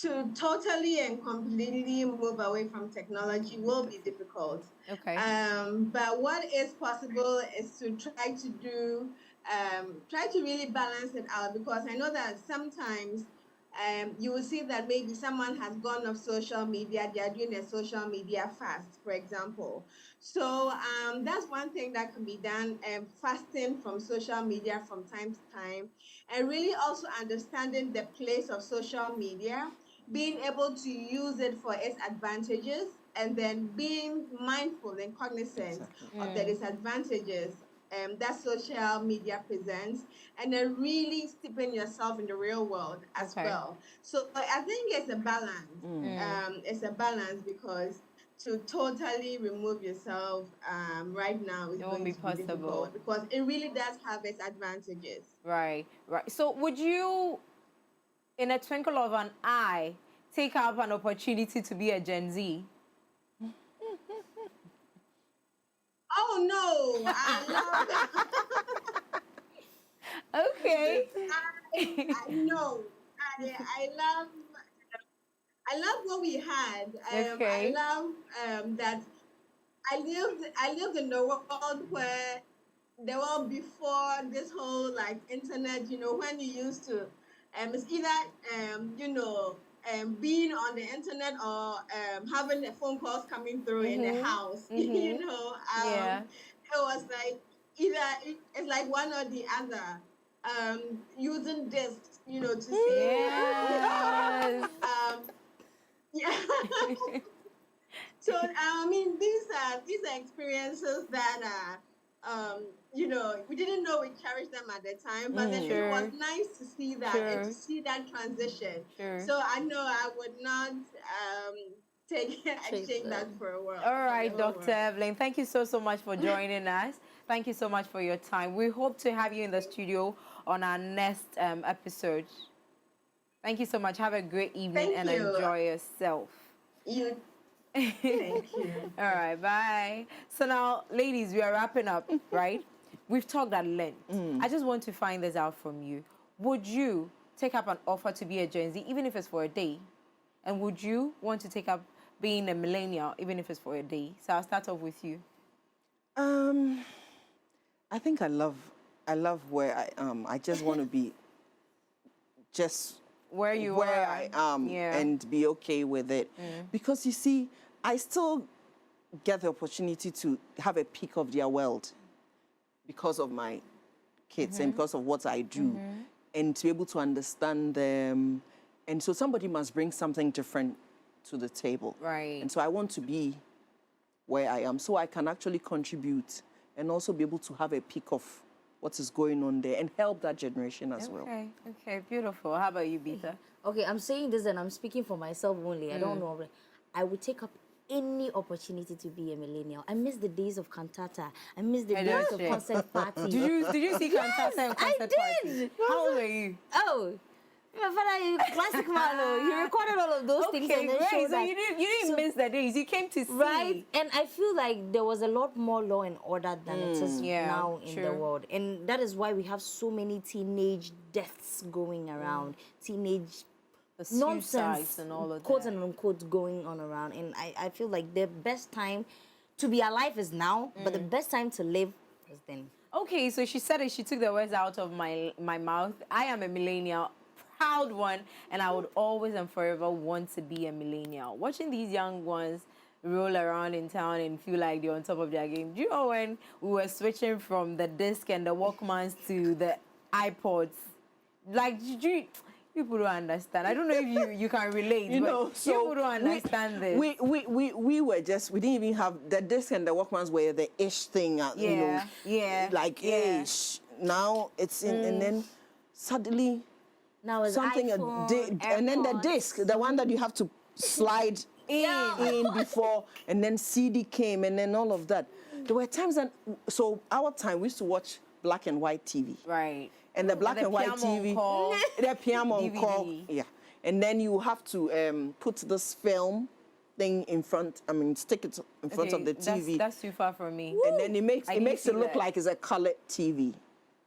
to totally and completely move away from technology will be difficult. Okay. But what is possible is to try to really balance it out, because I know that sometimes you will see that maybe someone has gone off social media, they are doing a social media fast, for example. So that's one thing that can be done, fasting from social media from time to time, and really also understanding the place of social media, being able to use it for its advantages, and then being mindful and cognizant of the disadvantages that social media presents, and then really steeping yourself in the real world as well. So I think it's a balance. It's a balance, because to totally remove yourself right now is going to be difficult, because it really does have its advantages. Right. So would you, in a twinkle of an eye, take up an opportunity to be a Gen Z? Oh no, I love Okay. I know. I love what we had. Okay. I love that I lived in the world where the world before this whole like internet, when you used to it's either being on the internet or having the phone calls coming through in the house. You know, it was like it's like one or the other. Using discs, you know, to see. Yes. Yeah. So I mean, these are experiences that you know, we didn't know we cherished them at the time, but then it was nice to see that and to see that transition. So I know I would not exchange that for a world. All right, Dr. Evelyn, thank you so much for joining us. Thank you so much for your time. We hope to have you in the studio on our next episode. Thank you so much. Have a great evening and enjoy yourself. Thank you. All right, bye. So now, ladies, we are wrapping up, right? We've talked at length. I just want to find this out from you. Would you take up an offer to be a Gen Z, even if it's for a day? And would you want to take up being a millennial, even if it's for a day? So I'll start off with you. I think I love where I am. I just want to be just where I am and be okay with it. Because you see, I still get the opportunity to have a peek of their world because of my kids and because of what I do, and to be able to understand them. And so somebody must bring something different to the table. Right. And so I want to be where I am so I can actually contribute and also be able to have a peek of what is going on there and help that generation as well. Okay, beautiful. How about you, Bita? Okay, I'm saying this and I'm speaking for myself only. I don't know. I would take up any opportunity to be a millennial. I miss the days of cantata. I miss the days of concert parties. Did you see cantata and concert I parties? did. How old were you? Oh, my father, classic man. He recorded all of those things and then showed so you didn't miss the days. You came to see. Right, and I feel like there was a lot more law and order than it is now in the world, and that is why we have so many teenage deaths going around, teenage nonsense and all of quote that. and unquote going on around. And I feel like the best time to be alive is now, but the best time to live is then. Okay, so she said it. She took the words out of my mouth. I am a millennial, proud one, and I would always and forever want to be a millennial. Watching these young ones roll around in town and feel like they're on top of their game. Do you know when we were switching from the disc and the Walkmans to the iPods? Like, people don't understand. I don't know if you can relate. You know, so people don't understand this. We were just, we didn't even have the disc and the Walkmans were the ish thing. You know, ish. Now it's in, and then suddenly now it's something iPhone, and then the disc, the one that you have to slide in before, and then CD came, and then all of that. There were times that, so our time, we used to watch black and white TV. Right. And the black and white TV, the piano on call, and then you have to put this film thing in front. I mean, stick it in front of the TV. That's too far from me. And then it makes it look like it's a colored TV.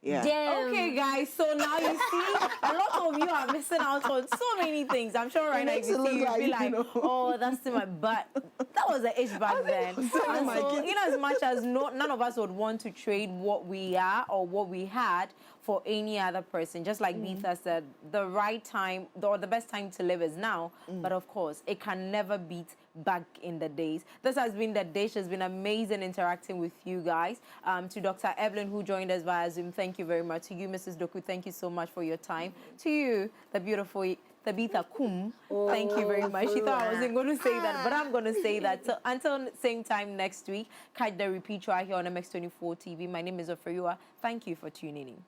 Yeah. Damn. Okay, guys. So now you see, a lot of you are missing out on so many things. I'm sure right now if you see, you'll be like, oh, that's too much. But that was the age back then. And so, in as much as none of us would want to trade what we are or what we had for any other person, just like Bitha said, the right time or the best time to live is now. But of course, it can never beat back in the days. This has been The Dish. It's been amazing interacting with you guys. To Dr. Evelyn, who joined us via Zoom, thank you very much. To you, Mrs. Doku, thank you so much for your time. To you, the beautiful Tabitha Kum, thank you very much. She thought I wasn't going to say that, but I'm going to say that. So until same time next week, catch the repeat right here on MX24 TV. My name is Oforiwaa. Thank you for tuning in.